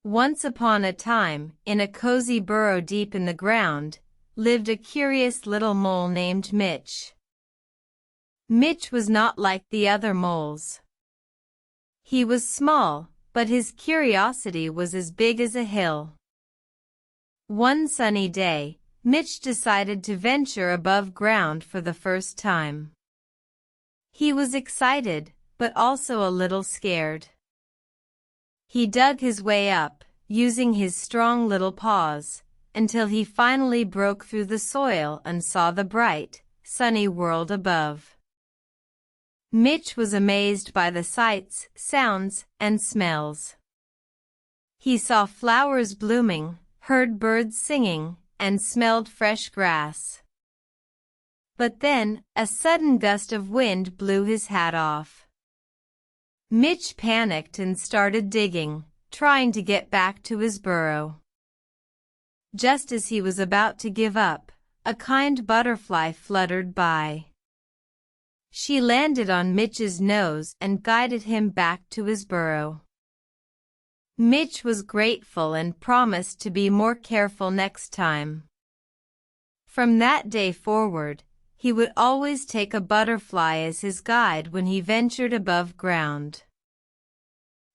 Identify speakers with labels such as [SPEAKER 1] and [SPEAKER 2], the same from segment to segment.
[SPEAKER 1] Once upon a time, in a cozy burrow deep in the ground, lived a curious little mole named Mitch. Mitch was not like the other moles. He was small, but his curiosity was as big as a hill. One sunny day, Mitch decided to venture above ground for the first time. He was excited, but also a little scared. He dug his way up, using his strong little paws, until he finally broke through the soil and saw the bright, sunny world above. Mitch was amazed by the sights, sounds, and smells. He saw flowers blooming, heard birds singing, and smelled fresh grass. But then, a sudden gust of wind blew his hat off. Mitch panicked and started digging, trying to get back to his burrow. Just as he was about to give up, a kind butterfly fluttered by. She landed on Mitch's nose and guided him back to his burrow. Mitch was grateful and promised to be more careful next time. From that day forward, he would always take a butterfly as his guide when he ventured above ground.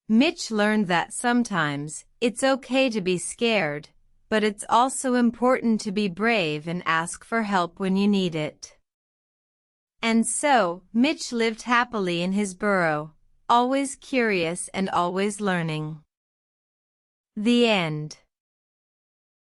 [SPEAKER 1] Mitch learned that sometimes, it's okay to be scared, but it's also important to be brave and ask for help when you need it. And so, Mitch lived happily in his burrow, always curious and always learning. The end.